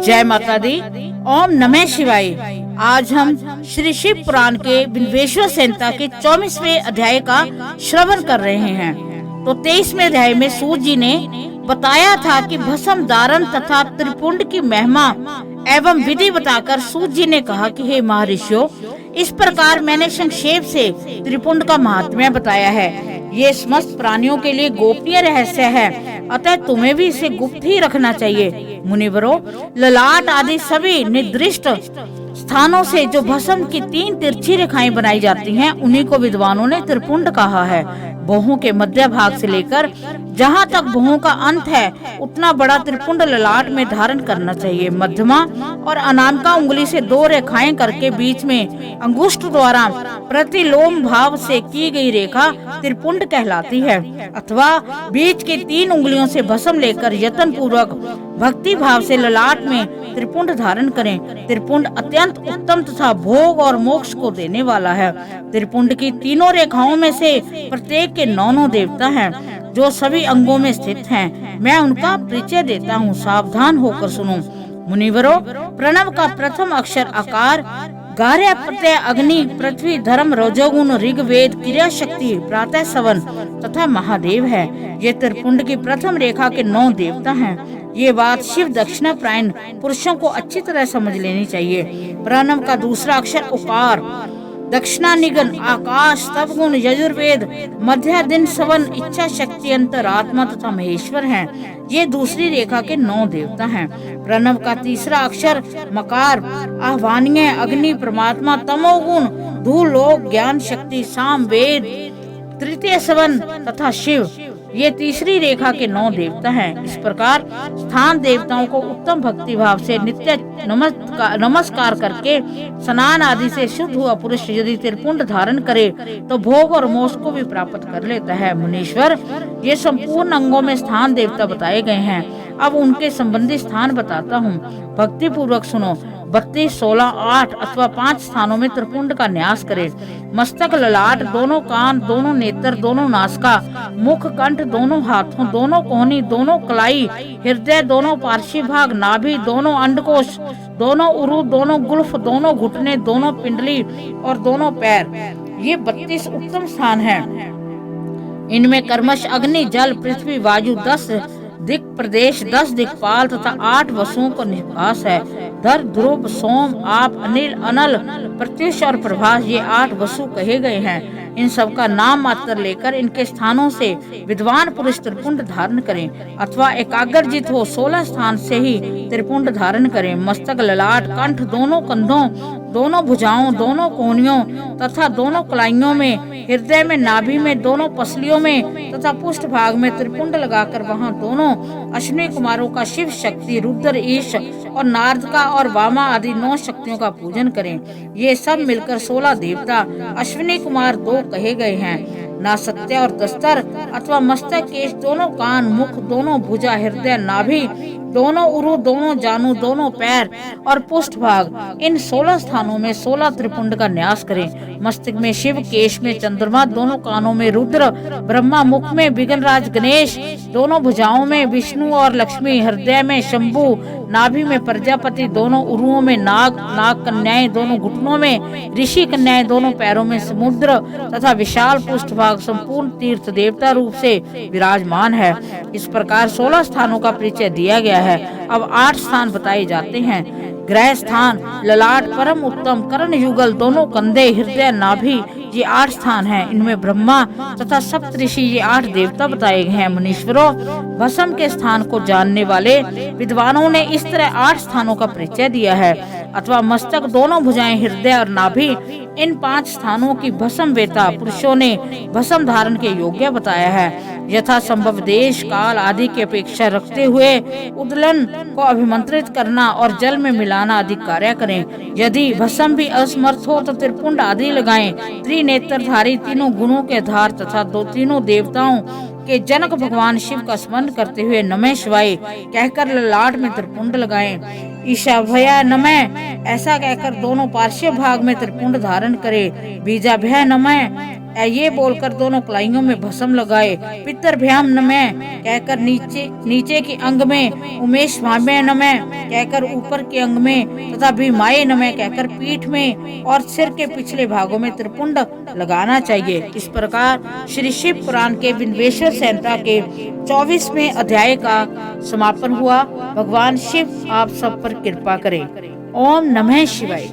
जय माता दी। ओम नमः शिवाय। आज हम श्री शिव पुराण के बिल्वेश्वर संहिता के 24वें अध्याय का श्रवण कर रहे हैं। तो 23वें अध्याय में सूत जी ने बताया था कि भस्म धारण तथा त्रिपुंड की महिमा एवं विधि बताकर सूत जी ने कहा कि हे महर्षियों, इस प्रकार मैंने संक्षेप से त्रिपुंड का महात्म्य बताया है। ये समस्त प्राणियों के लिए गोपनीय रहस्य है, अतः तुम्हें भी इसे गुप्त ही रखना चाहिए। मुनिवरों, ललाट आदि सभी निर्दिष्ट स्थानों से जो भस्म की 3 तिरछी रेखाएं बनाई जाती हैं, उन्हीं को विद्वानों ने त्रिपुंड कहा है। भौहों के मध्य भाग से लेकर जहाँ तक भौहों का अंत है, उतना बड़ा त्रिपुंड ललाट में धारण करना चाहिए। मध्यमा और अनामिका उंगली से 2 रेखाएं करके बीच में अंगुष्ठ द्वारा प्रतिलोम भाव से की गई रेखा त्रिपुंड कहलाती है। अथवा बीच की 3 उंगलियों से भस्म लेकर यत्न पूर्वक भक्ति भाव से ललाट में त्रिपुंड धारण करें। त्रिपुंड अत्यंत उत्तम तथा भोग और मोक्ष को देने वाला है। त्रिपुंड की 3 रेखाओं में से प्रत्येक के 9 देवता हैं, जो सभी अंगों में स्थित हैं। मैं उनका परिचय देता हूँ, सावधान होकर सुनो। मुनिवरों, प्रणव का प्रथम अक्षर आकार, गार्ह प्रत्यय अग्नि, पृथ्वी, धर्म, रजोगुण, ऋग्वेद, क्रिया शक्ति, प्रातः सवन तथा महादेव है। ये त्रिपुंड की प्रथम रेखा के 9 देवता हैं। ये बात शिव दक्षिणा प्रायण पुरुषों को अच्छी तरह समझ लेनी चाहिए। प्रणव का दूसरा अक्षर उकार, दक्षिणा निगन, आकाश, तपगुण, यजुर्वेद, मध्य दिन सवन, इच्छा शक्ति, अंतरात्मा तथा महेश्वर हैं। ये दूसरी रेखा के 9 देवता हैं। प्रणव का तीसरा अक्षर मकार, आह्वानीय, अग्नि, परमात्मा, तमोगुण, धूल, लोक, ज्ञान शक्ति, साम, वेद, तृतीय सवन तथा शिव। ये तीसरी रेखा के 9 देवता हैं। इस प्रकार स्थान देवताओं को उत्तम भक्ति भाव से नित्य नमस्कार करके स्नान आदि से शुद्ध हुआ पुरुष यदि त्रिपुंड धारण करे तो भोग और मोक्ष को भी प्राप्त कर लेता है। मुनीश्वर, ये संपूर्ण अंगों में स्थान देवता बताए गए हैं। अब उनके संबंधी स्थान बताता हूँ, भक्ति पूर्वक सुनो। 32, 16, 8 अथवा 5 स्थानों में त्रिपुंड का न्यास करे। मस्तक, ललाट, दोनों कान, दोनों नेत्र, दोनों नासिका, मुख, कंठ, दोनों हाथों, दोनों कोहनी, दोनों कलाई, हृदय, दोनों पार्श्व भाग, नाभि, दोनों अंडकोश, दोनों उरु, दोनों गुल्फ, दोनों घुटने, दोनों पिंडली और दोनों पैर। ये 32 उत्तम स्थान हैं। इनमें कर्मश, अग्नि, जल, पृथ्वी, वायु, 10 दिक प्रदेश, 10 दिक्पाल तथा 8 वसुओं का निवास है। धर, ध्रुव, सोम, आप, अनिल, अनल, प्रत्युष और प्रभास, ये 8 वसु कहे गए हैं। इन सब का नाम मात्र लेकर इनके स्थानों से विद्वान पुरुष त्रिपुंड धारण करें अथवा एकाग्रजित हो 16 स्थान से ही त्रिपुंड धारण करें। मस्तक, ललाट, कंठ, दोनों कंधों, दोनों भुजाओं, दोनों कोहनियों तथा दोनों कलाइयों में, हृदय में, नाभि में, दोनों पसलियों में तथा पुष्ट भाग में त्रिपुंड लगाकर वहां दोनों अश्विनी कुमारों का शिव शक्ति, रुद्र, ईश और नारद और वामा आदि 9 शक्तियों का पूजन करें। ये सब मिलकर 16 देवता अश्विनी कुमार 2 कहे गए हैं। नासत्य और दस्तर अथवा मस्तक, केश, दोनों कान, मुख, दोनों भुजा, हृदय, नाभि, दोनों उरु, दोनों जानु, दोनों पैर और पुष्ट भाग, इन 16 स्थानों में 16 त्रिपुंड का न्यास करें। मस्तक में शिव, केश में चंद्रमा, दोनों कानों में रुद्र, ब्रह्मा, मुख में विघ्नराज गणेश, दोनों भुजाओं में विष्णु और लक्ष्मी, हृदय में शंभु, नाभि में प्रजापति, दोनों उरुओं में नाग, नाग कन्याएं, दोनों घुटनों में ऋषि कन्याएं, दोनों पैरों में समुद्र तथा विशाल पुष्ट भाग संपूर्ण तीर्थ देवता रूप से विराजमान है। इस प्रकार 16 स्थानों का परिचय दिया गया है। अब 8 स्थान बताए जाते हैं। ग्रह स्थान, ललाट, परम उत्तम, कर्ण युगल, दोनों कंधे, हृदय, नाभि, ये 8 स्थान हैं। इनमें ब्रह्मा तथा सप्तऋषि, ये 8 देवता बताए गए हैं। मुनीश्वरों, भस्म के स्थान को जानने वाले विद्वानों ने इस तरह 8 स्थानों का परिचय दिया है। अथवा मस्तक, दोनों भुजाएं, हृदय और नाभि, इन 5 स्थानों की भस्म वेता पुरुषों ने भस्म धारण के योग्य बताया है। यथा संभव देश, काल आदि की अपेक्षा रखते हुए उदलन को अभिमंत्रित करना और जल में मिलाना आदि कार्य करें। यदि भस्म भी असमर्थ हो तो त्रिपुंड आदि लगाएं। त्रिनेत्रधारी, तीनों गुणों के आधार तथा तीनों देवताओं के जनक भगवान शिव का स्मरण करते हुए नमः शिवाय कहकर ललाट में त्रिपुंड लगाएं। ईशाभया नमः ऐसा कहकर दोनों पार्श्व भाग में त्रिपुंड धारण करे। बीजाभय नमः ये बोलकर दोनों कलाइयों में भस्म लगाए। पितृभ्याम नमः कहकर नीचे के अंग में, उमेश भाम्य नमः कहकर ऊपर के अंग में तथा भीमाय नमः कहकर पीठ में और सिर के पिछले भागों में त्रिपुंड लगाना चाहिए। इस प्रकार श्री शिव पुराण के बिंदवेश्वर संहिता के 24वें अध्याय का समापन हुआ। भगवान शिव आप सब पर कृपा करें। ओम नमः शिवाय।